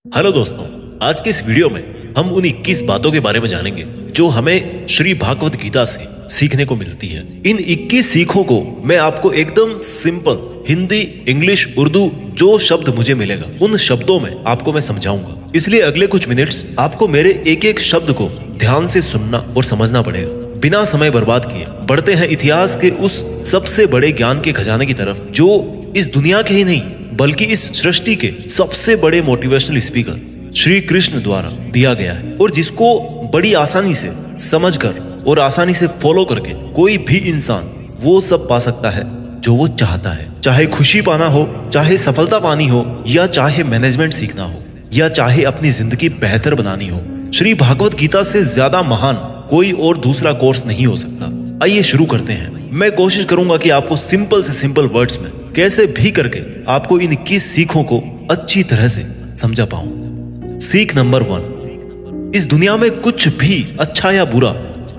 Hello दोस्तों, आज के इस वीडियो में हम उन 21 बातों के बारे में जानेंगे जो हमें श्री भागवत गीता से सीखने को मिलती है। इन 21 सीखों को मैं आपको एकदम सिंपल हिंदी, इंग्लिश, उर्दू जो शब्द मुझे मिलेगा उन शब्दों में आपको मैं समझाऊंगा। इसलिए अगले कुछ मिनट्स आपको मेरे एक एक शब्द को ध्यान से सुनना और समझना पड़ेगा। बिना समय बर्बाद किए बढ़ते हैं इतिहास के उस सबसे बड़े ज्ञान के खजाने की तरफ जो इस दुनिया के ही नहीं बल्कि इस सृष्टि के सबसे बड़े मोटिवेशनल स्पीकर श्री कृष्ण द्वारा दिया गया है और जिसको बड़ी आसानी से समझकर और आसानी से फॉलो करके कोई भी इंसान वो सब पा सकता है जो वो चाहता है। चाहे खुशी पाना हो, चाहे सफलता पानी हो, या चाहे मैनेजमेंट सीखना हो, या चाहे अपनी जिंदगी बेहतर बनानी हो, श्री भागवत गीता से ज्यादा महान कोई और दूसरा कोर्स नहीं हो सकता। आइए शुरू करते हैं। मैं कोशिश करूंगा कि आपको सिंपल से सिंपल वर्ड्स में कैसे भी करके आपको इन 21 सीखों को अच्छी तरह से समझा पाऊं। सीख नंबर 1, इस दुनिया में कुछ भी अच्छा या बुरा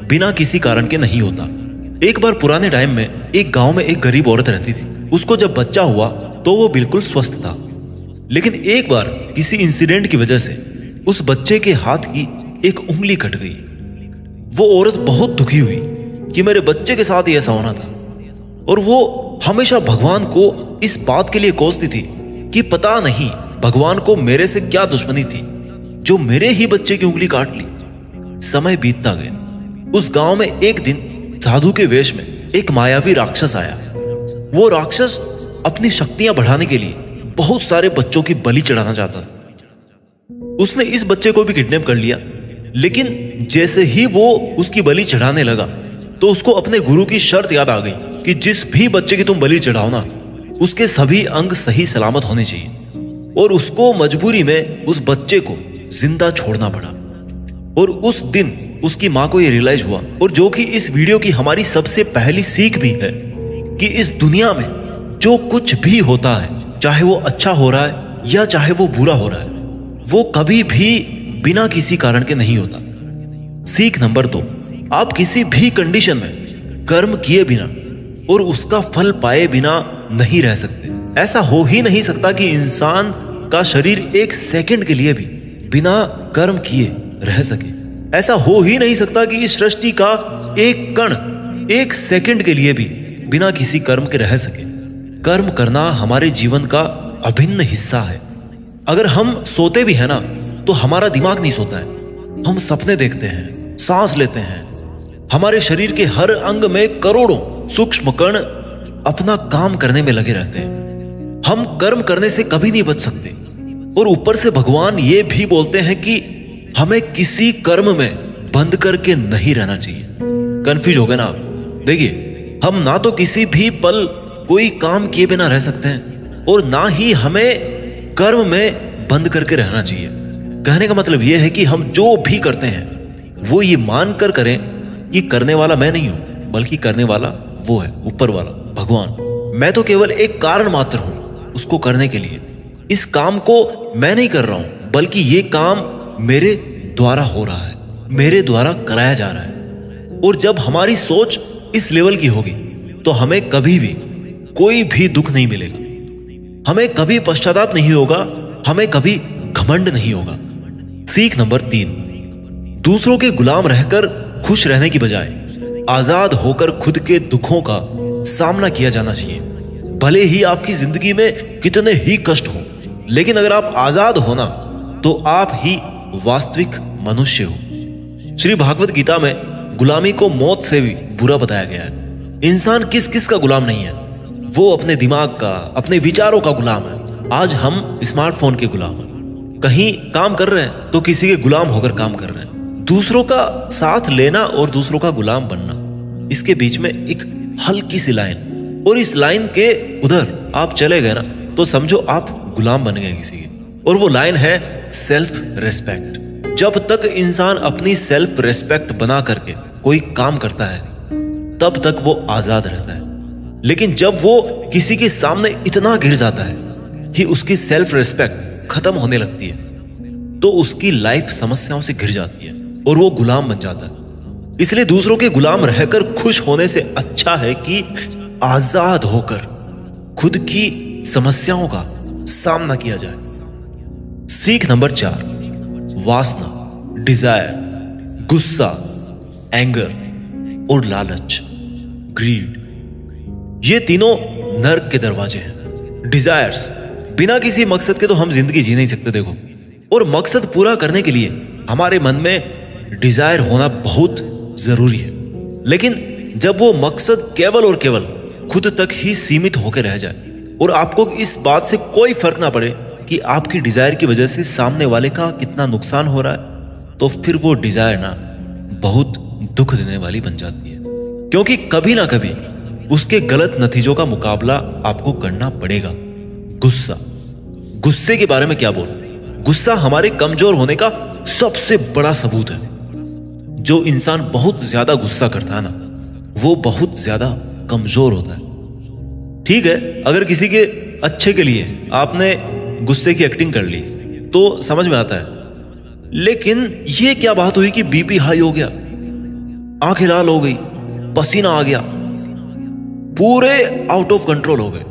बिना किसी कारण के नहीं होता। एक बार पुराने टाइम में एक गांव में एक गरीब औरत रहती थी। उसको जब बच्चा हुआ तो वो बिल्कुल स्वस्थ था, लेकिन एक बार किसी इंसिडेंट की वजह से उस बच्चे के हाथ की एक उंगली कट गई। वो औरत बहुत दुखी हुई कि मेरे बच्चे के साथ ही ऐसा होना था, और वो हमेशा भगवान को इस बात के लिए कोसती थी कि पता नहीं भगवान को मेरे से क्या दुश्मनी थी जो मेरे ही बच्चे की उंगली काट ली। समय बीतता गया। उस गांव में एक दिन साधु के वेश में एक मायावी राक्षस आया। वो राक्षस अपनी शक्तियां बढ़ाने के लिए बहुत सारे बच्चों की बलि चढ़ाना चाहता था। उसने इस बच्चे को भी किडनैप कर लिया, लेकिन जैसे ही वो उसकी बलि चढ़ाने लगा तो उसको अपने गुरु की शर्त याद आ गई कि जिस भी बच्चे की तुम बलि चढ़ाओ ना, उसके सभी अंग सही सलामत होने चाहिए, और उसको मजबूरी में उस बच्चे को जिंदा छोड़ना पड़ा। और उस दिन उसकी मां को यह रियलाइज हुआ, और जो कि इस वीडियो की हमारी सबसे पहली सीख भी है, कि इस दुनिया में जो कुछ भी होता है, चाहे वो अच्छा हो रहा है या चाहे वो बुरा हो रहा है, वो कभी भी बिना किसी कारण के नहीं होता। सीख नंबर 2, आप किसी भी कंडीशन में कर्म किए बिना और उसका फल पाए बिना नहीं रह सकते। ऐसा हो ही नहीं सकता कि इंसान का शरीर एक सेकंड के लिए भी बिना कर्म किए रह सके। ऐसा हो ही नहीं सकता कि इस सृष्टि का एक कण एक सेकंड के लिए भी बिना किसी कर्म के रह सके। कर्म करना हमारे जीवन का अभिन्न हिस्सा है। अगर हम सोते भी है ना, तो हमारा दिमाग नहीं सोता है। हम सपने देखते हैं, सांस लेते हैं। हमारे शरीर के हर अंग में करोड़ों सूक्ष्म कण अपना काम करने में लगे रहते हैं। हम कर्म करने से कभी नहीं बच सकते, और ऊपर से भगवान ये भी बोलते हैं कि हमें किसी कर्म में बंद करके नहीं रहना चाहिए। कंफ्यूज हो गए ना आप? देखिए, हम ना तो किसी भी पल कोई काम किए बिना रह सकते हैं, और ना ही हमें कर्म में बंद करके रहना चाहिए। कहने का मतलब यह है कि हम जो भी करते हैं वो ये मानकर करें कि करने वाला मैं नहीं हूं, बल्कि करने वाला वो है, ऊपर वाला भगवान। मैं तो केवल एक कारण मात्र हूं उसको करने के लिए। इस काम को मैं नहीं कर रहा हूं, बल्कि ये काम मेरे द्वारा हो रहा है, मेरे द्वारा कराया जा रहा है। और जब हमारी सोच इस लेवल की होगी तो हमें कभी भी कोई भी दुख नहीं मिलेगा, हमें कभी पश्चाताप नहीं होगा, हमें कभी घमंड नहीं होगा। सीख नंबर 3, दूसरों के गुलाम रहकर खुश रहने की बजाय आजाद होकर खुद के दुखों का सामना किया जाना चाहिए। भले ही आपकी जिंदगी में कितने ही कष्ट हो, लेकिन अगर आप आजाद हो ना, तो आप ही वास्तविक मनुष्य हो। श्री भागवत गीता में गुलामी को मौत से भी बुरा बताया गया है। इंसान किस किस का गुलाम नहीं है? वो अपने दिमाग का, अपने विचारों का गुलाम है। आज हम स्मार्टफोन के गुलाम हैं। कहीं काम कर रहे हैं तो किसी के गुलाम होकर काम कर रहे हैं। दूसरों का साथ लेना और दूसरों का गुलाम बनना, इसके बीच में एक हल्की सी लाइन, और इस लाइन के उधर आप चले गए ना, तो समझो आप गुलाम बन गए किसी के। और वो लाइन है सेल्फ रेस्पेक्ट। जब तक इंसान अपनी सेल्फ रेस्पेक्ट बना करके कोई काम करता है, तब तक वो आजाद रहता है। लेकिन जब वो किसी के सामने इतना गिर जाता है कि उसकी सेल्फ रेस्पेक्ट खत्म होने लगती है, तो उसकी लाइफ समस्याओं से घिर जाती है और वो गुलाम बन जाता है। इसलिए दूसरों के गुलाम रहकर खुश होने से अच्छा है कि आजाद होकर खुद की समस्याओं का सामना किया जाए। सीख नंबर 4, वासना, डिजायर, गुस्सा, एंगर और लालच, ग्रीड। ये तीनों नर्क के दरवाजे हैं। डिजायर्स, बिना किसी मकसद के तो हम जिंदगी जी नहीं सकते देखो, और मकसद पूरा करने के लिए हमारे मन में डिजायर होना बहुत जरूरी है। लेकिन जब वो मकसद केवल और केवल खुद तक ही सीमित होकर रह जाए और आपको इस बात से कोई फर्क ना पड़े कि आपकी डिजायर की वजह से सामने वाले का कितना नुकसान हो रहा है, तो फिर वो डिजायर ना बहुत दुख देने वाली बन जाती है, क्योंकि कभी ना कभी उसके गलत नतीजों का मुकाबला आपको करना पड़ेगा। गुस्सा, गुस्से के बारे में क्या बोल, गुस्सा हमारे कमजोर होने का सबसे बड़ा सबूत है। जो इंसान बहुत ज्यादा गुस्सा करता है ना, वो बहुत ज्यादा कमजोर होता है। ठीक है, अगर किसी के अच्छे के लिए आपने गुस्से की एक्टिंग कर ली तो समझ में आता है, लेकिन ये क्या बात हुई कि बीपी हाई हो गया, आंखें लाल हो गई, पसीना आ गया, पूरे आउट ऑफ कंट्रोल हो गए।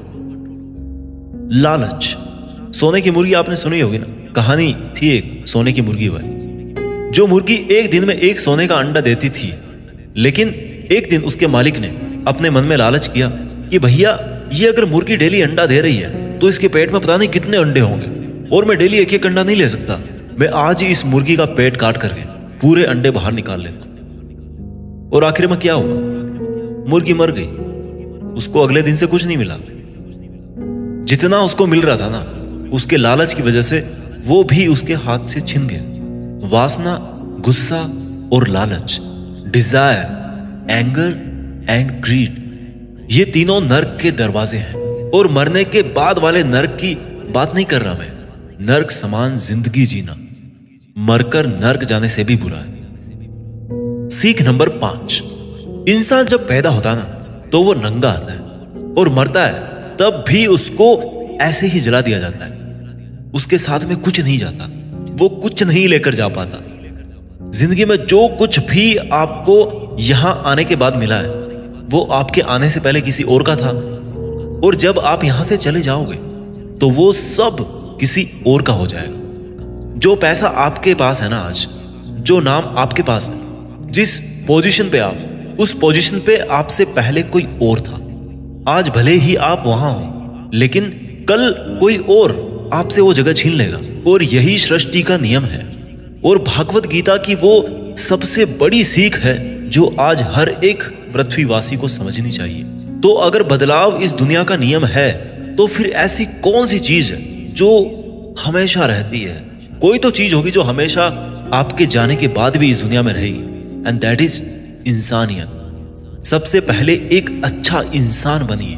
लालच, सोने की मुर्गी आपने सुनी होगी ना, कहानी थी एक सोने की मुर्गी वाली। जो मुर्गी एक दिन में एक सोने का अंडा देती थी, लेकिन एक दिन उसके मालिक ने अपने मन में लालच किया कि भैया ये अगर मुर्गी डेली अंडा दे रही है तो इसके पेट में पता नहीं कितने अंडे होंगे, और मैं डेली एक एक अंडा नहीं ले सकता, मैं आज ही इस मुर्गी का पेट काट करके पूरे अंडे बाहर निकाल लेता। और आखिर में क्या हुआ, मुर्गी मर गई। उसको अगले दिन से कुछ नहीं मिला। जितना उसको मिल रहा था ना, उसके लालच की वजह से वो भी उसके हाथ से छिन गया। वासना, गुस्सा और लालच, डिजायर, एंगर एंड ग्रीड, ये तीनों नर्क के दरवाजे हैं। और मरने के बाद वाले नर्क की बात नहीं कर रहा मैं, नर्क समान जिंदगी जीना मरकर नर्क जाने से भी बुरा है। सीख नंबर 5, इंसान जब पैदा होता है ना तो वो नंगा आता है, और मरता है तब भी उसको ऐसे ही जला दिया जाता है। उसके साथ में कुछ नहीं जाता, वो कुछ नहीं लेकर जा पाता। जिंदगी में जो कुछ भी आपको यहां आने के बाद मिला है वो आपके आने से पहले किसी और का था, और जब आप यहां से चले जाओगे तो वो सब किसी और का हो जाएगा। जो पैसा आपके पास है ना आज, जो नाम आपके पास है, जिस पोजीशन पे आप, उस पोजीशन पे आपसे पहले कोई और था। आज भले ही आप वहां हो, लेकिन कल कोई और आपसे वो जगह छीन लेगा, और यही सृष्टि का नियम है। और भागवत गीता की वो सबसे बड़ी सीख है जो आज हर एक पृथ्वीवासी को समझनी चाहिए। तो अगर बदलाव इस दुनिया का नियम है, तो फिर ऐसी कौन सी चीज है जो हमेशा रहती है? कोई तो चीज होगी जो हमेशा आपके जाने के बाद भी इस दुनिया में रहेगी, एंड दैट इज इंसानियत। सबसे पहले एक अच्छा इंसान बनिए।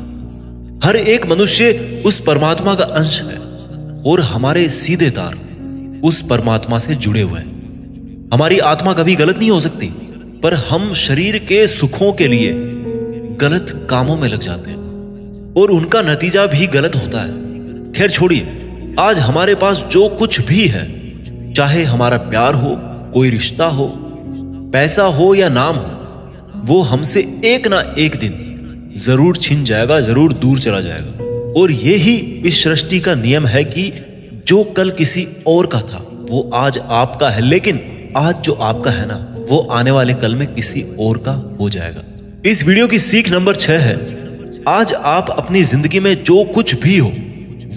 हर एक मनुष्य उस परमात्मा का अंश है, और हमारे सीधे तार उस परमात्मा से जुड़े हुए हैं। हमारी आत्मा कभी गलत नहीं हो सकती, पर हम शरीर के सुखों के लिए गलत कामों में लग जाते हैं, और उनका नतीजा भी गलत होता है। खैर छोड़िए, आज हमारे पास जो कुछ भी है, चाहे हमारा प्यार हो, कोई रिश्ता हो, पैसा हो या नाम हो, वो हमसे एक ना एक दिन जरूर छिन जाएगा, जरूर दूर चला जाएगा। और यही इस सृष्टि का नियम है कि जो कल किसी और का था वो आज आपका है, लेकिन आज जो आपका है ना, वो आने वाले कल में किसी और का हो जाएगा। इस वीडियो की सीख नंबर 6 है, आज आप अपनी जिंदगी में जो कुछ भी हो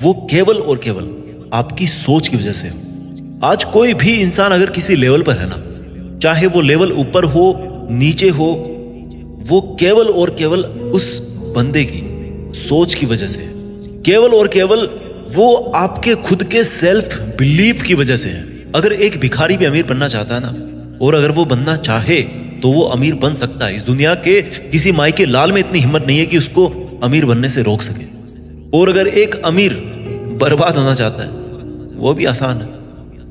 वो केवल और केवल आपकी सोच की वजह से हो। आज कोई भी इंसान अगर किसी लेवल पर है ना, चाहे वो लेवल ऊपर हो नीचे हो, वो केवल और केवल उस बंदे की सोच की वजह से है। केवल और केवल वो आपके खुद के सेल्फ बिलीफ की वजह से है। अगर एक भिखारी भी अमीर बनना चाहता है ना, और अगर वो बनना चाहे तो वो अमीर बन सकता है। इस दुनिया के किसी माई के लाल में इतनी हिम्मत नहीं है कि उसको अमीर बनने से रोक सके। और अगर एक अमीर बर्बाद होना चाहता है, वो भी आसान है।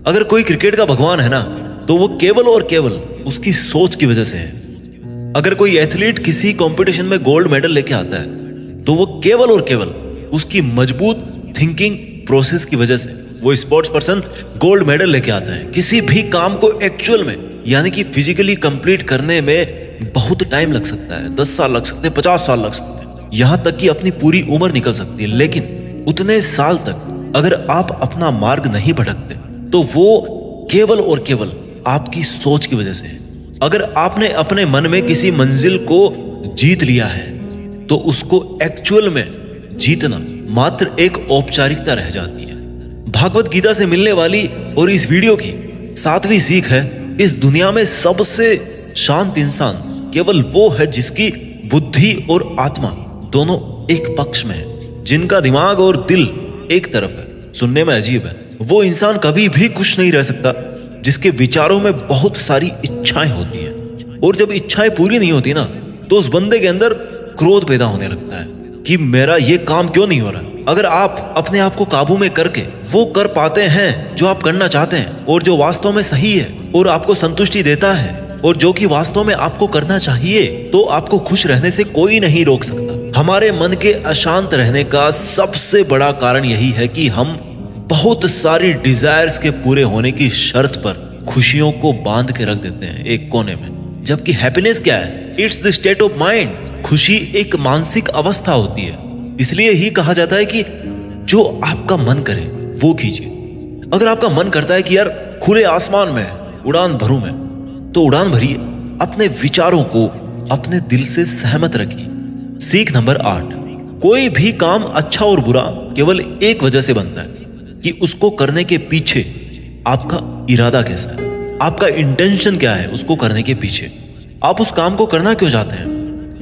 अगर कोई क्रिकेट का भगवान है ना, तो वो केवल और केवल उसकी सोच की वजह से है। अगर कोई एथलीट किसी कंपटीशन में गोल्ड मेडल लेके आता है, तो वो केवल और केवल उसकी मजबूत थिंकिंग प्रोसेस की वजह से वो स्पोर्ट्स पर्सन गोल्ड मेडल लेके आता है। किसी भी काम को एक्चुअल में, यानी कि फिजिकली कंप्लीट करने में बहुत टाइम लग सकता है। 10 साल लग सकते हैं, 50 साल लग सकते हैं, यहां तक कि अपनी पूरी उम्र निकल सकती है। लेकिन उतने साल तक अगर आप अपना मार्ग नहीं भटकते, तो वो केवल और केवल आपकी सोच की वजह से है। अगर आपने अपने मन में किसी मंजिल को जीत लिया है तो उसको एक्चुअल में जीतना मात्र एक औपचारिकता रह जाती है। भागवत गीता से मिलने वाली और इस वीडियो की 7वीं सीख है, इस दुनिया में सबसे शांत इंसान केवल वो है जिसकी बुद्धि और आत्मा दोनों एक पक्ष में है, जिनका दिमाग और दिल एक तरफ है। सुनने में अजीब है, वो इंसान कभी भी खुश नहीं रह सकता जिसके विचारों में बहुत सारी इच्छाएं होती हैं, और जब इच्छाएं पूरी नहीं होती ना तो उस बंदे के अंदर क्रोध पैदा होने लगता है कि मेरा ये काम क्यों नहीं हो रहा। अगर आप अपने आप को काबू में करके वो कर पाते हैं जो आप करना चाहते हैं और जो वास्तव में सही है और आपको संतुष्टि देता है और जो कि वास्तव में आपको करना चाहिए, तो आपको खुश रहने से कोई नहीं रोक सकता। हमारे मन के अशांत रहने का सबसे बड़ा कारण यही है कि हम बहुत सारी डिजायर्स के पूरे होने की शर्त पर खुशियों को बांध के रख देते हैं एक कोने में। जबकि हैप्पीनेस क्या है? It's the state of mind. खुशी एक मानसिक अवस्था होती है। इसलिए ही कहा जाता है कि जो आपका मन करे वो कीजिए। अगर आपका मन करता है कि यार खुले आसमान में उड़ान भरूं मैं, तो उड़ान भरिए। अपने विचारों को अपने दिल से सहमत रखिए। सीख नंबर 8, कोई भी काम अच्छा और बुरा केवल एक वजह से बनता है कि उसको करने के पीछे आपका इरादा कैसा है, आपका इंटेंशन क्या है। उसको करने के पीछे आप उस काम को करना क्यों चाहते हैं?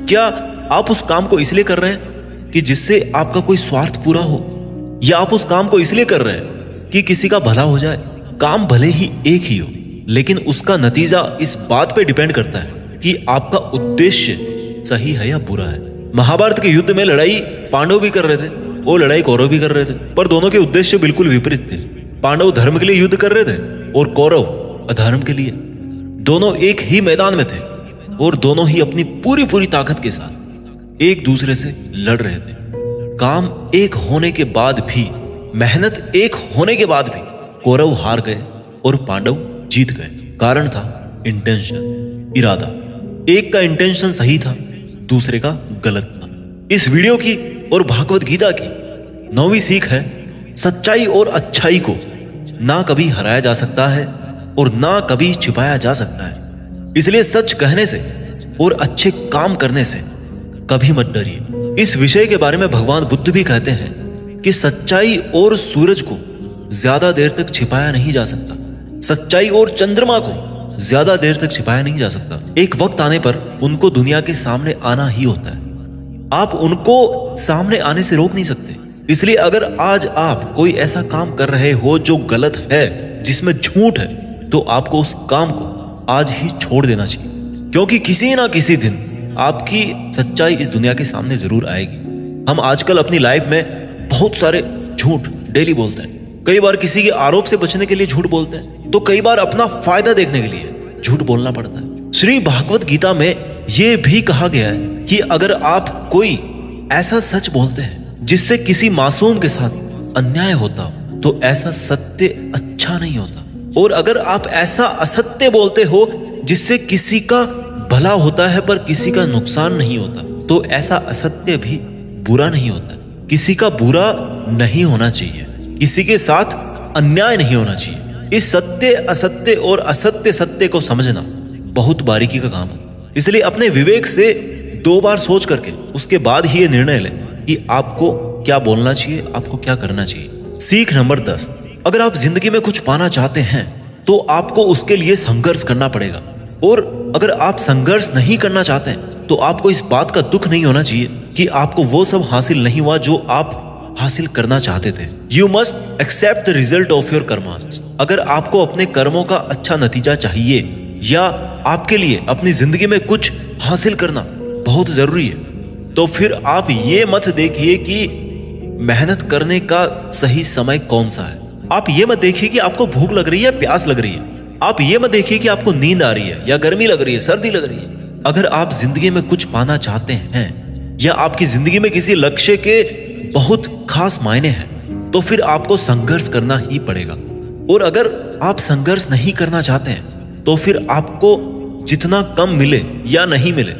क्या आप उस काम को इसलिए कर रहे हैं कि जिससे आपका कोई स्वार्थ पूरा हो, या आप उस काम को इसलिए कर रहे हैं कि किसी का भला हो जाए? काम भले ही एक ही हो, लेकिन उसका नतीजा इस बात पे डिपेंड करता है कि आपका उद्देश्य सही है या बुरा है। महाभारत के युद्ध में लड़ाई पांडव भी कर रहे थे और लड़ाई कौरव भी कर रहे थे, पर दोनों के उद्देश्य बिल्कुल विपरीत थे। पांडव धर्म के लिए युद्ध कर रहे थे और कौरव अधर्म के लिए। दोनों एक ही मैदान में थे और दोनों ही अपनी पूरी ताकत के साथ एक दूसरे से लड़ रहे थे। काम एक होने के बाद भी, मेहनत एक होने के बाद भी कौरव हार गए और पांडव जीत गए। कारण था इंटेंशन, इरादा। एक का इंटेंशन सही था, दूसरे का गलत था। इस वीडियो की और भागवत गीता की 9वीं सीख है, सच्चाई और अच्छाई को ना कभी हराया जा सकता है और ना कभी छिपाया जा सकता है। इसलिए सच कहने से और अच्छे काम करने से कभी मत डरिए। इस विषय के बारे में भगवान बुद्ध भी कहते हैं कि सच्चाई और सूरज को ज्यादा देर तक छिपाया नहीं जा सकता, सच्चाई और चंद्रमा को ज्यादा देर तक छिपाया नहीं जा सकता। एक वक्त आने पर उनको दुनिया के सामने आना ही होता है। आप उनको सामने आने से रोक नहीं सकते। इसलिए अगर आज आप कोई ऐसा काम कर रहे हो जो गलत है, जिसमें झूठ है, तो आपको उस काम को आज ही छोड़ देना चाहिए, क्योंकि किसी ना किसी दिन आपकी सच्चाई इस दुनिया के सामने जरूर आएगी। हम आजकल अपनी लाइफ में बहुत सारे झूठ डेली बोलते हैं। कई बार किसी के आरोप से बचने के लिए झूठ बोलते हैं, तो कई बार अपना फायदा देखने के लिए झूठ बोलना पड़ता है। श्री भागवत गीता में यह भी कहा गया है कि अगर आप कोई ऐसा सच बोलते हैं जिससे किसी मासूम के साथ अन्याय होता हो, तो ऐसा सत्य अच्छा नहीं होता। और अगर आप ऐसा असत्य बोलते हो जिससे किसी का भला होता है पर किसी का नुकसान नहीं होता, तो ऐसा असत्य भी बुरा नहीं होता। किसी का बुरा नहीं होना चाहिए, किसी के साथ अन्याय नहीं होना चाहिए। इस सत्य असत्य और असत्य सत्य को समझना बहुत बारीकी का काम है। इसलिए अपने विवेक से 2 बार सोच करके उसके बाद ही ये निर्णय लें कि आपको क्या बोलना चाहिए, आपको क्या करना चाहिए। सीख नंबर 10, अगर आप जिंदगी में कुछ पाना चाहते हैं तो आपको उसके लिए संघर्ष करना पड़ेगा। और अगर आप संघर्ष नहीं करना चाहते हैं तो आपको इस बात का दुख नहीं होना चाहिए कि आपको वो सब हासिल नहीं हुआ जो आप हासिल करना चाहते थे। You must accept the result of your karmas. अगर आपको अपने कर्मों का अच्छा नतीजा चाहिए या आपके लिए अपनी जिंदगी में कुछ हासिल करना बहुत जरूरी है, तो फिर आप ये मत देखिए कि मेहनत करने का सही समय कौन सा है। आप ये मत देखिए कि आपको भूख लग रही है, प्यास लग रही है। आप ये मत देखिए कि आपको नींद आ रही है या गर्मी लग रही है, सर्दी लग रही है। अगर आप जिंदगी में कुछ पाना चाहते हैं या आपकी जिंदगी में किसी लक्ष्य के बहुत खास मायने हैं, तो फिर आपको संघर्ष करना ही पड़ेगा। और अगर आप संघर्ष नहीं करना चाहते हैं तो फिर आपको जितना कम मिले या नहीं मिले,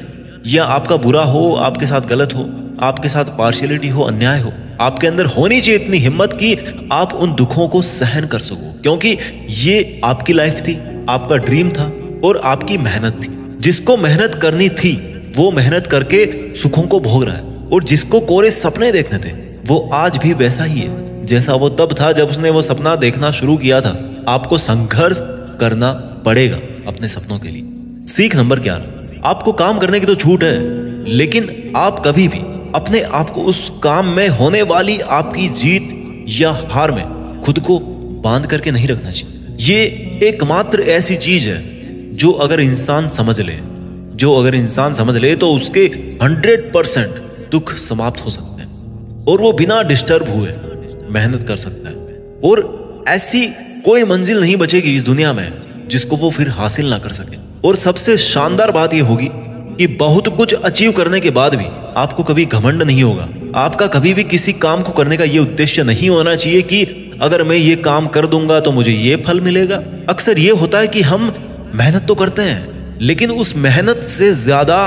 या आपका बुरा हो, आपके साथ गलत हो, आपके साथ पार्शियलिटी हो, अन्याय हो, आपके अंदर होनी चाहिए इतनी हिम्मत कि आप उन दुखों को सहन कर सको। क्योंकि ये आपकी लाइफ थी, आपका ड्रीम था और आपकी मेहनत थी। जिसको मेहनत करनी थी वो मेहनत करके सुखों को भोग रहा है, और जिसको कोरे सपने देखने थे वो आज भी वैसा ही है जैसा वो तब था जब उसने वो सपना देखना शुरू किया था। आपको संघर्ष करना पड़ेगा अपने सपनों के लिए। सीख नंबर 11, आपको काम करने की तो छूट है, लेकिन आप कभी भी अपने आप को उस काम में होने वाली आपकी जीत या हार में खुद को बांध करके नहीं रखना चाहिए। ये एकमात्र ऐसी चीज है जो अगर इंसान समझ ले तो उसके 100% दुख समाप्त हो सकते हैं और वो बिना डिस्टर्ब हुए मेहनत कर सकता है। और ऐसी कोई मंजिल नहीं बचेगी इस दुनिया में जिसको वो फिर हासिल ना कर सके। और सबसे शानदार बात ये होगी कि बहुत कुछ अचीव करने के बाद भी आपको कभी घमंड नहीं होगा। आपका कभी भी किसी काम को करने का ये उद्देश्य नहीं होना चाहिए कि अगर मैं ये काम कर दूंगा तो मुझे ये फल मिलेगा। अक्सर ये होता है कि हम मेहनत तो करते हैं लेकिन उस मेहनत से ज्यादा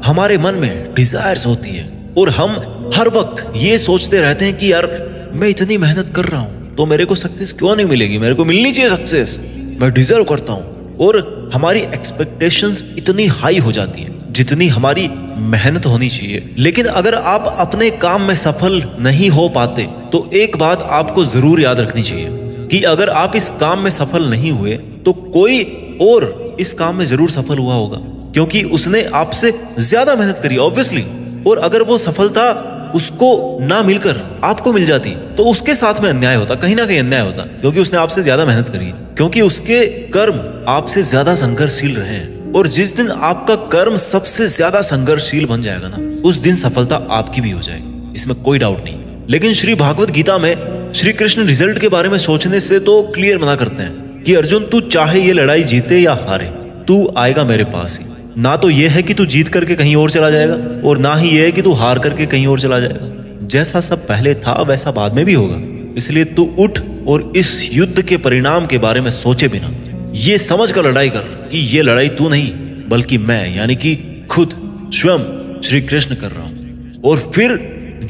हमारे मन में डिजायर्स होती है और हम हर वक्त ये सोचते रहते हैं कि यार मैं इतनी मेहनत कर रहा हूं तो मेरे को सक्सेस क्यों नहीं मिलेगी, मेरे को मिलनी चाहिए सक्सेस, मैं डिजर्व करता हूं। और हमारी एक्सपेक्टेशंस इतनी हाई हो जाती है जितनी हमारी मेहनत होनी चाहिए। लेकिन अगर आप अपने काम में सफल नहीं हो पाते तो एक बात आपको जरूर याद रखनी चाहिए कि अगर आप इस काम में सफल नहीं हुए तो कोई और इस काम में जरूर सफल हुआ होगा, क्योंकि उसने आपसे ज्यादा मेहनत करी ऑब्वियसली। और अगर वो सफलता उसको ना मिलकर आपको मिल जाती तो उसके साथ में अन्याय होता, कहीं ना कहीं अन्याय होता, क्योंकि उसने आपसे ज्यादा मेहनत करी, क्योंकि उसके कर्म आपसे ज्यादा संघर्षशील रहे हैं। और जिस दिन आपका कर्म सबसे ज्यादा संघर्षशील बन जाएगा ना, उस दिन सफलता आपकी भी हो जाएगी, इसमें कोई डाउट नहीं। लेकिन श्री भागवत गीता में श्री कृष्ण रिजल्ट के बारे में सोचने से तो क्लियर मना करते हैं कि अर्जुन तू चाहे ये लड़ाई जीते या हारे, तू आएगा मेरे पास ही। ना तो ये है कि तू जीत करके कहीं और चला जाएगा और ना ही ये है कि तू हार करके कहीं और चला जाएगा। जैसा सब पहले था वैसा बाद में भी होगा। इसलिए तू उठ और इस युद्ध के परिणाम के बारे में सोचे बिना ये समझ कर लड़ाई कर कि ये लड़ाई तू नहीं बल्कि मैं यानी कि खुद स्वयं श्री कृष्ण कर रहा हूं। और फिर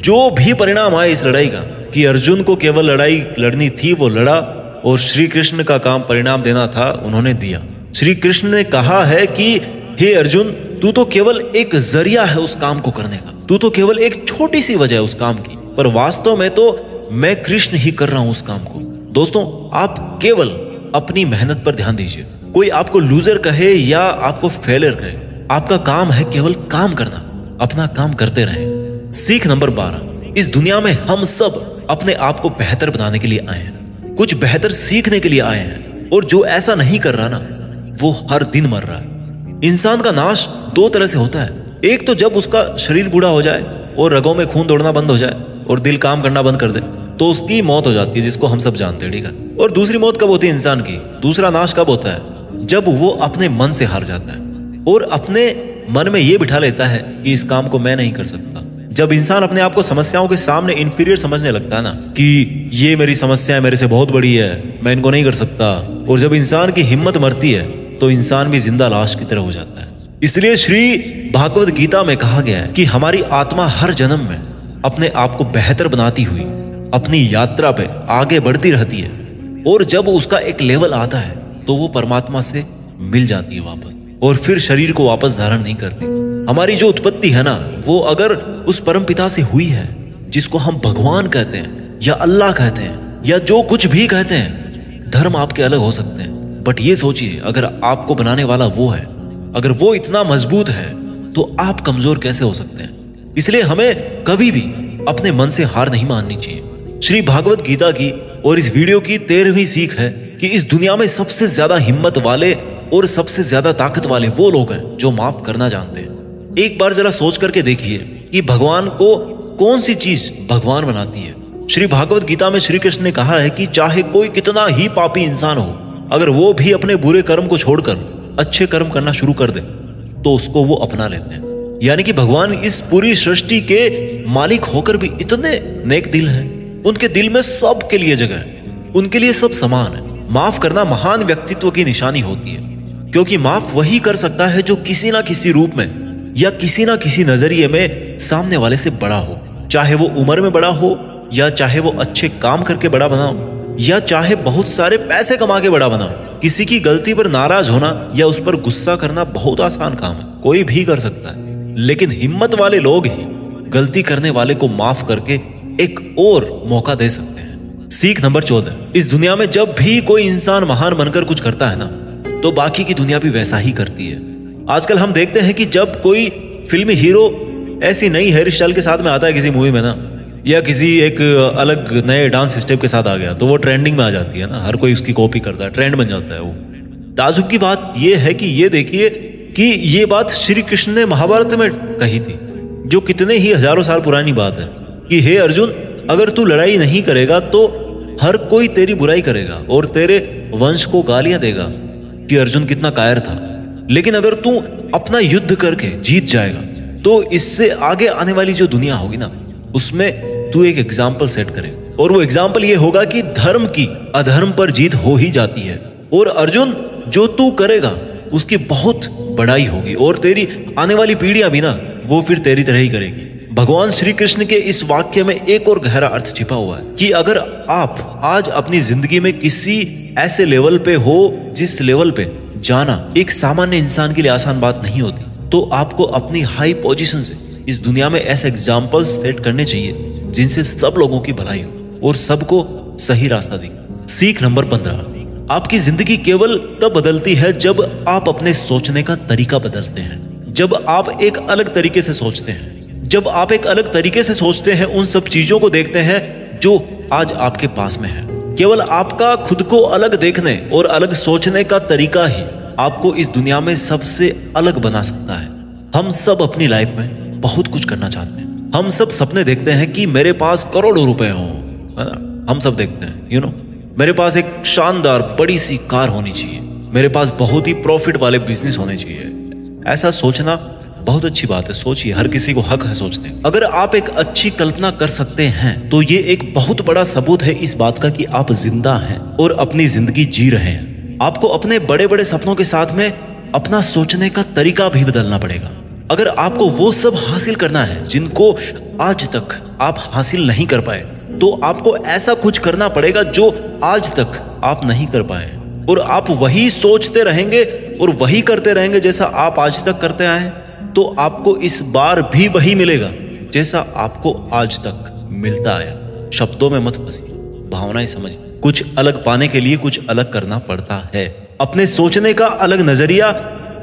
जो भी परिणाम आए इस लड़ाई का, कि अर्जुन को केवल लड़ाई लड़नी थी वो लड़ा और श्री कृष्ण का काम परिणाम देना था उन्होंने दिया। श्री कृष्ण ने कहा है कि हे अर्जुन तू तो केवल एक जरिया है उस काम को करने का, तू तो केवल एक छोटी सी वजह है उस काम की, पर वास्तव में तो मैं कृष्ण ही कर रहा हूं उस काम को। दोस्तों आप केवल अपनी मेहनत पर ध्यान दीजिए। कोई आपको लूजर कहे या आपको फेलियर कहे, आपका काम है केवल काम करना, अपना काम करते रहें। सीख नंबर 12, इस दुनिया में हम सब अपने आप को बेहतर बनाने के लिए आए हैं, कुछ बेहतर सीखने के लिए आए हैं। और जो ऐसा नहीं कर रहा ना वो हर दिन मर रहा है। इंसान का नाश दो तरह से होता है, एक तो जब उसका शरीर बूढ़ा हो जाए और रगों में खून दौड़ना बंद हो जाए और दिल काम करना बंद कर दे तो उसकी मौत हो जाती है, जिसको हम सब जानते हैं, ठीक है। और दूसरी मौत कब होती है इंसान की, दूसरा नाश कब होता है, जब वो अपने मन से हार जाता है और अपने मन में ये बिठा लेता है कि इस काम को मैं नहीं कर सकता। जब इंसान अपने आप को समस्याओं के सामने इंफीरियर समझने लगता है ना कि ये मेरी समस्या मेरे से बहुत बड़ी है, मैं इनको नहीं कर सकता, और जब इंसान की हिम्मत मरती है तो इंसान भी जिंदा लाश की तरह हो जाता है। इसलिए श्री भागवत गीता में कहा गया है कि हमारी आत्मा हर जन्म में अपने आप को बेहतर बनाती हुई अपनी यात्रा पे आगे बढ़ती रहती है, और जब उसका एक लेवल आता है तो वो परमात्मा से मिल जाती है वापस, और फिर शरीर को वापस धारण नहीं करती। हमारी जो उत्पत्ति है ना वो अगर उस परम पिता से हुई है जिसको हम भगवान कहते हैं या अल्लाह कहते हैं या जो कुछ भी कहते हैं, धर्म आपके अलग हो सकते हैं, बट ये सोचिए अगर आपको बनाने वाला वो है, अगर वो इतना मजबूत है तो आप कमजोर कैसे हो सकते हैं। इसलिए हमें कभी भी अपने मन से हार नहीं माननी चाहिए। श्री भागवत गीता की और इस वीडियो की 13वीं सीख है कि इस दुनिया में सबसे ज्यादा हिम्मत वाले और सबसे ज्यादा ताकत वाले वो लोग हैं जो माफ करना जानते हैं। एक बार जरा सोच करके देखिए कि भगवान को कौन सी चीज भगवान बनाती है। श्री भागवत गीता में श्री कृष्ण ने कहा है कि चाहे कोई कितना ही पापी इंसान हो, अगर वो भी अपने बुरे कर्म को छोड़कर अच्छे कर्म करना शुरू कर दे तो उसको वो अपना लेते हैं। यानी कि भगवान इस पूरी सृष्टि के मालिक होकर भी इतने नेक दिल हैं, उनके दिल में सब के लिए जगह है, उनके लिए सब समान है। माफ करना महान व्यक्तित्व की निशानी होती है, क्योंकि माफ वही कर सकता है जो किसी ना किसी रूप में या किसी ना किसी नजरिए में सामने वाले से बड़ा हो, चाहे वो उम्र में बड़ा हो या चाहे वो अच्छे काम करके बड़ा बना हो। या चाहे बहुत सारे पैसे कमा के बड़ा बनाओ, किसी की गलती पर नाराज होना या उस पर गुस्सा करना बहुत आसान काम है, कोई भी कर सकता है। लेकिन हिम्मत वाले लोग ही गलती करने वाले को माफ करके एक और मौका दे सकते हैं। सीख नंबर 14, इस दुनिया में जब भी कोई इंसान महान बनकर कुछ करता है ना, तो बाकी की दुनिया भी वैसा ही करती है। आजकल हम देखते हैं कि जब कोई फिल्मी हीरो ऐसी नई हेयर स्टाइल के साथ में आता है किसी मूवी में ना, या किसी एक अलग नए डांस स्टेप के साथ आ गया, तो वो ट्रेंडिंग में आ जाती है ना, हर कोई उसकी कॉपी करता है, ट्रेंड बन जाता है वो। ताजुब की बात ये है कि ये देखिए कि ये बात श्री कृष्ण ने महाभारत में कही थी, जो कितने ही हजारों साल पुरानी बात है कि हे अर्जुन, अगर तू लड़ाई नहीं करेगा तो हर कोई तेरी बुराई करेगा और तेरे वंश को गालियां देगा कि अर्जुन कितना कायर था। लेकिन अगर तू अपना युद्ध करके जीत जाएगा तो इससे आगे आने वाली जो दुनिया होगी ना, उसमें तू एक एग्जाम्पल सेट करे, और वो एग्जाम्पल ये होगा कि धर्म की अधर्म पर जीत हो ही जाती है। और अर्जुन, जो तू करेगा उसकी बहुत बड़ाई होगी और तेरी आने वाली पीढ़ियां भी ना, वो फिर तेरी तरह ही करेगी। भगवान श्री कृष्ण के इस वाक्य में एक और गहरा अर्थ छिपा हुआ है कि अगर आप आज अपनी जिंदगी में किसी ऐसे लेवल पे हो जिस लेवल पे जाना एक सामान्य इंसान के लिए आसान बात नहीं होती, तो आपको अपनी हाई पोजीशन से इस दुनिया में ऐसे एग्जाम्पल्स सेट करने चाहिए जिनसे सब लोगों की भलाई हो और सबको सही रास्ता दिखे। सीख नंबर 15, आपकी जिंदगी केवल तब बदलती है जब आप अपने सोचने का तरीका बदलते हैं। जब आप एक अलग तरीके से सोचते हैं, जब आप एक अलग तरीके से सोचते हैं, उन सब चीजों को देखते हैं जो आज आपके पास में है। केवल आपका खुद को अलग देखने और अलग सोचने का तरीका ही आपको इस दुनिया में सबसे अलग बना सकता है। हम सब अपनी लाइफ में बहुत कुछ करना चाहते हैं। हम सब सपने देखते हैं कि मेरे पास करोड़ों रुपए हो, है ना। हम सब देखते हैं मेरे पास एक शानदार बड़ी सी कार होनी चाहिए, मेरे पास बहुत ही प्रॉफिट वाले बिजनेस होने चाहिए। ऐसा सोचना बहुत अच्छी बात है, सोचिए, हर किसी को हक है सोचने। अगर आप एक अच्छी कल्पना कर सकते हैं तो ये एक बहुत बड़ा सबूत है इस बात का कि आप जिंदा हैं और अपनी जिंदगी जी रहे हैं। आपको अपने बड़े बड़े सपनों के साथ में अपना सोचने का तरीका भी बदलना पड़ेगा। अगर आपको वो सब हासिल करना है जिनको आज तक आप हासिल नहीं कर पाए, तो आपको ऐसा कुछ करना पड़ेगा जो आज तक आप नहीं कर पाए, और आप वही सोचते रहेंगे और वही करते रहेंगे जैसा आप आज तक करते आए, तो आपको इस बार भी वही मिलेगा जैसा आपको आज तक मिलता आया। शब्दों में मत फंसिए, भावनाएं समझिए। कुछ अलग पाने के लिए कुछ अलग करना पड़ता है। अपने सोचने का अलग नजरिया,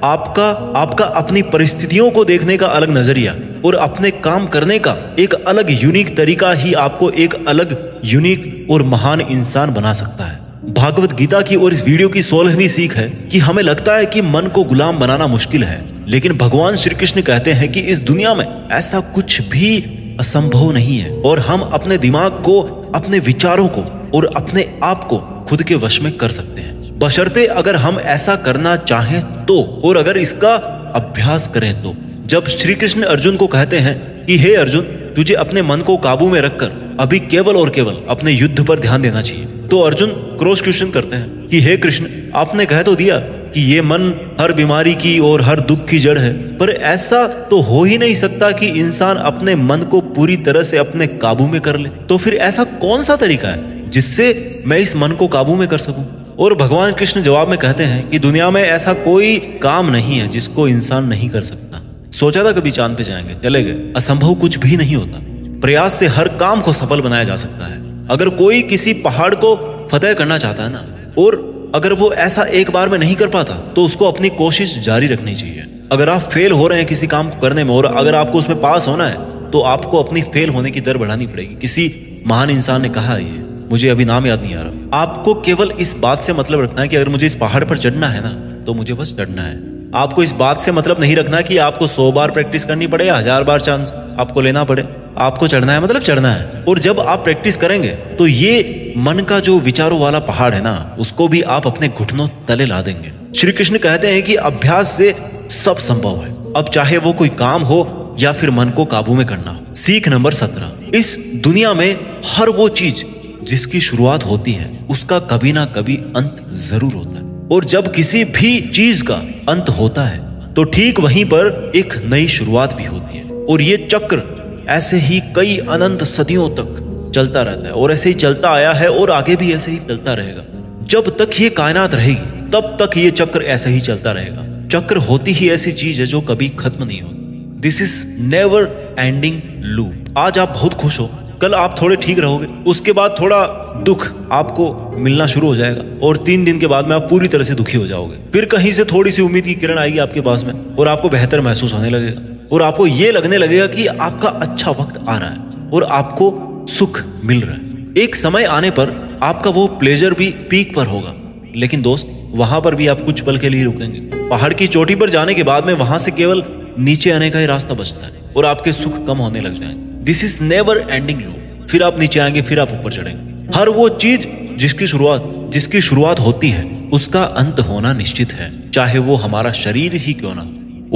आपका अपनी परिस्थितियों को देखने का अलग नजरिया और अपने काम करने का एक अलग यूनिक तरीका ही आपको एक अलग यूनिक और महान इंसान बना सकता है। भागवत गीता की और इस वीडियो की 16वीं सीख है कि हमें लगता है कि मन को गुलाम बनाना मुश्किल है, लेकिन भगवान श्री कृष्ण कहते हैं कि इस दुनिया में ऐसा कुछ भी असंभव नहीं है, और हम अपने दिमाग को, अपने विचारों को और अपने आप को खुद के वश में कर सकते हैं, बशर्ते अगर हम ऐसा करना चाहें तो, और अगर इसका अभ्यास करें तो। जब श्री कृष्ण अर्जुन को कहते हैं कि हे अर्जुन, तुझे अपने मन को काबू में रखकर अभी केवल और केवल अपने युद्ध पर ध्यान देना चाहिए, तो अर्जुन क्रॉस क्वेश्चन करते हैं कि हे कृष्ण, आपने कह तो दिया कि ये मन हर बीमारी की और हर दुख की जड़ है, पर ऐसा तो हो ही नहीं सकता कि इंसान अपने मन को पूरी तरह से अपने काबू में कर ले। तो फिर ऐसा कौन सा तरीका है जिससे मैं इस मन को काबू में कर सकूं? और भगवान कृष्ण जवाब में कहते हैं कि दुनिया में ऐसा कोई काम नहीं है जिसको इंसान नहीं कर सकता। सोचा था कभी चांद पे जाएंगे, चले गए। असंभव कुछ भी नहीं होता, प्रयास से हर काम को सफल बनाया जा सकता है। अगर कोई किसी पहाड़ को फतेह करना चाहता है ना, और अगर वो ऐसा एक बार में नहीं कर पाता, तो उसको अपनी कोशिश जारी रखनी चाहिए। अगर आप फेल हो रहे हैं किसी काम को करने में और अगर आपको उसमें पास होना है, तो आपको अपनी फेल होने की दर बढ़ानी पड़ेगी। किसी महान इंसान ने कहा, ये मुझे अभी नाम याद नहीं आ रहा। आपको केवल इस बात से मतलब रखना है कि अगर मुझे इस पहाड़ पर चढ़ना है ना, तो मुझे बस चढ़ना है। आपको इस बात से मतलब नहीं रखना कि आपको 100 बार प्रैक्टिस करनी पड़े या 1000 बार चांस आपको लेना पड़े। आपको चढ़ना है मतलब चढ़ना है, और जब आप प्रैक्टिस करेंगे तो ये मन का जो विचारों वाला पहाड़ है ना, उसको भी आप अपने घुटनों तले ला देंगे। श्री कृष्ण कहते हैं कि अभ्यास से सब संभव है, अब चाहे वो कोई काम हो या फिर मन को काबू में करना हो। सीख नंबर 17, इस दुनिया में हर वो चीज जिसकी शुरुआत होती है उसका कभी ना कभी अंत जरूर होता है, और जब किसी भी चीज का अंत होता है तो ठीक वहीं पर एक नई शुरुआत भी होती है। और ये चक्र ऐसे ही कई अनंत सदियों तक चलता रहता है और ऐसे ही चलता आया है और आगे भी ऐसे ही चलता रहेगा। जब तक ये कायनात रहेगी तब तक ये चक्र ऐसे ही चलता रहेगा। चक्र होती ही ऐसी चीज है जो कभी खत्म नहीं होती। This is never ending loop. आज आप बहुत खुश हो, कल आप थोड़े ठीक रहोगे, उसके बाद थोड़ा दुख आपको मिलना शुरू हो जाएगा और 3 दिन के बाद में आप पूरी तरह से दुखी हो जाओगे। फिर कहीं से थोड़ी सी उम्मीद की किरण आएगी आपके पास में और आपको बेहतर महसूस होने लगेगा और आपको ये लगने लगेगा कि आपका अच्छा वक्त आ रहा है और आपको सुख मिल रहा है। एक समय आने पर आपका वो प्लेजर भी पीक पर होगा, लेकिन दोस्त वहां पर भी आप कुछ पल के लिए रुकेंगे। पहाड़ की चोटी पर जाने के बाद में वहां से केवल नीचे आने का ही रास्ता बचता है और आपके सुख कम होने लग जाएंगे। This is never ending loop. फिर आप नीचे आएंगे, फिर आप ऊपर चढ़ेंगे। हर वो चीज जिसकी शुरुआत होती है उसका अंत होना निश्चित है, चाहे वो हमारा शरीर ही क्यों ना।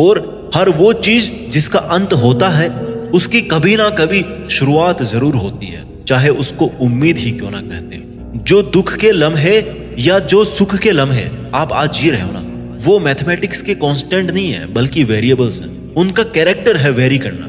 और हर वो चीज जिसका अंत होता है उसकी कभी ना कभी शुरुआत जरूर होती है, चाहे उसको उम्मीद ही क्यों ना कहते हैं। जो दुख के लम्हे या जो सुख के लम्हे आप आज जी रहे हो ना, वो मैथमेटिक्स के कांस्टेंट नहीं है बल्कि वेरिएबल्स हैं। उनका कैरेक्टर है वेरी करना,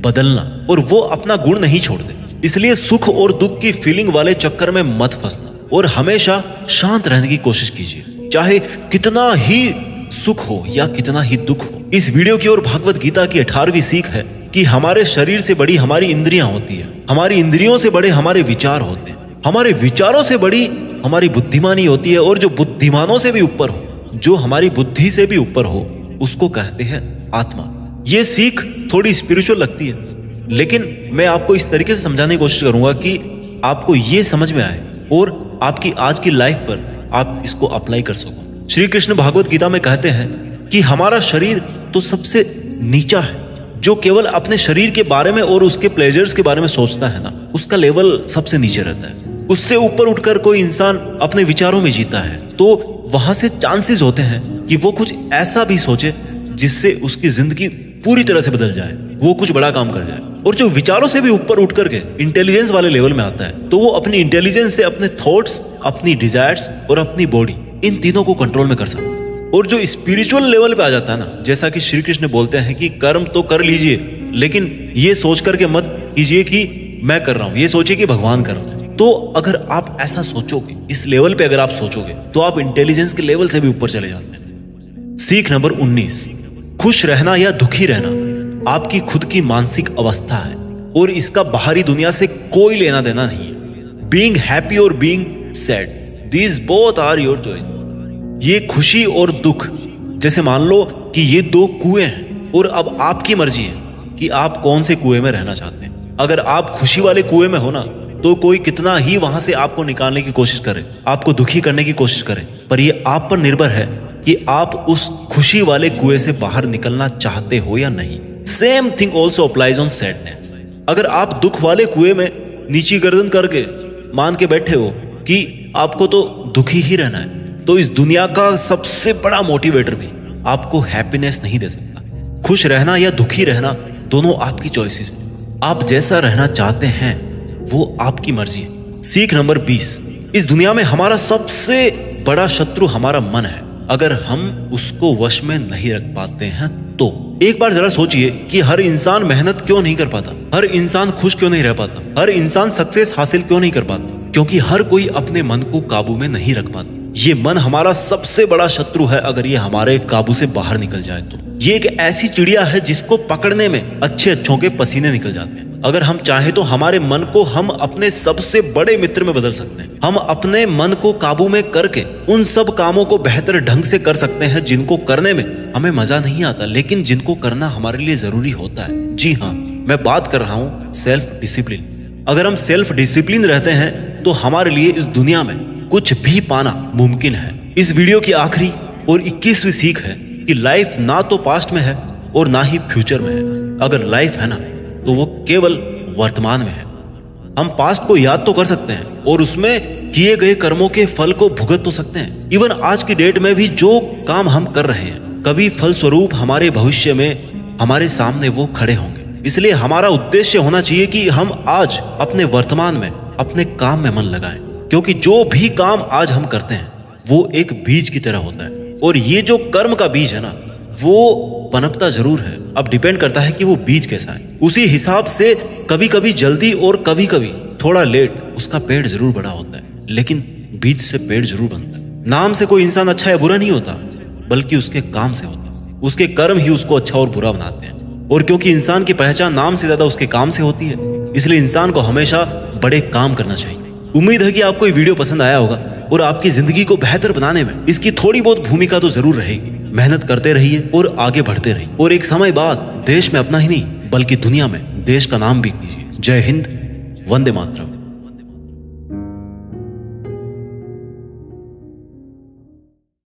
बदलना, और वो अपना गुण नहीं छोड़ते। इसलिए सुख और दुख की फीलिंग वाले चक्कर में मत फंसना और हमेशा शांत रहने की कोशिश कीजिए, चाहे कितना ही सुख हो या कितना ही दुख हो। इस वीडियो की ओर भागवत गीता की 18वीं सीख है कि हमारे शरीर से बड़ी हमारी इंद्रियां होती है, हमारी इंद्रियों से बड़े हमारे विचार होते हैं, हमारे विचारों से बड़ी हमारी बुद्धिमानी होती है, और जो बुद्धिमानों से भी ऊपर हो, जो हमारी बुद्धि से भी ऊपर हो, उसको कहते हैं आत्मा। ये सीख थोड़ी स्पिरिचुअल लगती है, लेकिन मैं आपको इस तरीके से समझाने की कोशिश करूंगा कि आपको ये समझ में आए और आपकी आज की लाइफ पर आप इसको अप्लाई कर सको। श्री कृष्ण भागवत गीता में कहते हैं कि हमारा शरीर तो सबसे नीचा है। जो केवल अपने शरीर के बारे में और उसके प्लेजर्स के बारे में सोचता है ना, उसका लेवल सबसे नीचे रहता है। उससे ऊपर उठकर कोई इंसान अपने विचारों में जीता है तो वहां से चांसेस होते हैं कि वो कुछ ऐसा भी सोचे जिससे उसकी जिंदगी पूरी तरह से बदल जाए, वो कुछ बड़ा काम कर जाए। और जो विचारों से भी ऊपर उठ करके इंटेलिजेंस वाले लेवल में आता है तो वो अपनी इंटेलिजेंस से अपने थॉट्स, अपनी डिजायर्स और अपनी बॉडी, इन तीनों को कंट्रोल में कर सकता है। और जो स्पिरिचुअल लेवल पे आ जाता है ना, जैसा कि श्री कृष्ण बोलते हैं कि कर्म तो कर लीजिए, लेकिन ये सोच करके मत कीजिए कि मैं कर रहा हूं, ये सोचिए कि भगवान कर रहे हैं। तो अगर आप ऐसा सोचोगे, इस लेवल पे अगर आप सोचोगे, तो आप इंटेलिजेंस के लेवल से भी ऊपर चले जाते हैं। सीख नंबर 19, खुश रहना या दुखी रहना आपकी खुद की मानसिक अवस्था है और इसका बाहरी दुनिया से कोई लेना देना नहीं है। बीइंग हैप्पी और being sad, these both are your choice. ये खुशी और दुख, जैसे मान लो कि ये 2 कुएं हैं और अब आपकी मर्जी है कि आप कौन से कुएं में रहना चाहते हैं। अगर आप खुशी वाले कुएं में हो ना, तो कोई कितना ही वहां से आपको निकालने की कोशिश करे, आपको दुखी करने की कोशिश करे, पर ये आप पर निर्भर है कि आप उस खुशी वाले कुएं से बाहर निकलना चाहते हो या नहीं। Same thing also applies on sadness. अगर आप दुख वाले कुएं में नीची गर्दन करके मान के बैठे हो कि आपको तो दुखी ही रहना है, तो इस दुनिया का सबसे बड़ा मोटिवेटर भी आपको हैप्पीनेस नहीं दे सकता। खुश रहना या दुखी रहना दोनों आपकी चॉइसेस है। आप जैसा रहना चाहते हैं वो आपकी मर्जी है। सीख नंबर 20, इस दुनिया में हमारा सबसे बड़ा शत्रु हमारा मन है। अगर हम उसको वश में नहीं रख पाते हैं तो एक बार जरा सोचिए कि हर इंसान मेहनत क्यों नहीं कर पाता, हर इंसान खुश क्यों नहीं रह पाता, हर इंसान सक्सेस हासिल क्यों नहीं कर पाता, क्योंकि हर कोई अपने मन को काबू में नहीं रख पाता। ये मन हमारा सबसे बड़ा शत्रु है। अगर ये हमारे काबू से बाहर निकल जाए तो ये एक ऐसी चिड़िया है जिसको पकड़ने में अच्छों के पसीने निकल जाते हैं। अगर हम चाहे तो हमारे मन को हम अपने सबसे बड़े मित्र में बदल सकते हैं। हम अपने मन को काबू में करके उन सब कामों को बेहतर ढंग से कर सकते हैं जिनको करने में हमें मजा नहीं आता, लेकिन जिनको करना हमारे लिए जरूरी होता है। जी हाँ, मैं बात कर रहा हूँ सेल्फ डिसिप्लिन। अगर हम सेल्फ डिसिप्लिन रहते हैं तो हमारे लिए इस दुनिया में कुछ भी पाना मुमकिन है। इस वीडियो की आखिरी और 21वीं सीख है कि लाइफ ना तो पास्ट में है और ना ही फ्यूचर में है। अगर लाइफ है ना, तो वो केवल वर्तमान में है। हम पास्ट को याद तो कर सकते हैं और उसमें किए गए कर्मों के फल को भुगत तो सकते हैं। इवन आज की डेट में भी जो काम हम कर रहे हैं, कभी फल स्वरूप हमारे भविष्य में हमारे सामने वो खड़े होंगे। इसलिए हमारा उद्देश्य होना चाहिए कि हम आज अपने वर्तमान में अपने काम में मन लगाएं, क्योंकि जो भी काम आज हम करते हैं वो एक बीज की तरह होता है। और ये जो कर्म का बीज है ना, वो पनपता जरूर है, अब डिपेंड करता है कि वो बीज कैसा है। उसी हिसाब से कभी कभी जल्दी और कभी कभी थोड़ा लेट उसका पेड़ जरूर बड़ा होता है, लेकिन बीज से पेड़ जरूर बनता है। नाम से कोई इंसान अच्छा या बुरा नहीं होता, बल्कि उसके काम से होता है। उसके कर्म ही उसको अच्छा और बुरा बनाते हैं। और क्योंकि इंसान की पहचान नाम से ज्यादा उसके काम से होती है, इसलिए इंसान को हमेशा बड़े काम करना चाहिए। उम्मीद है कि आपको ये वीडियो पसंद आया होगा और आपकी जिंदगी को बेहतर बनाने में इसकी थोड़ी बहुत भूमिका तो जरूर रहेगी। मेहनत करते रहिए और आगे बढ़ते रहिए, और एक समय बाद देश में अपना ही नहीं बल्कि दुनिया में देश का नाम भी कीजिए। जय हिंद, वंदे मातरम।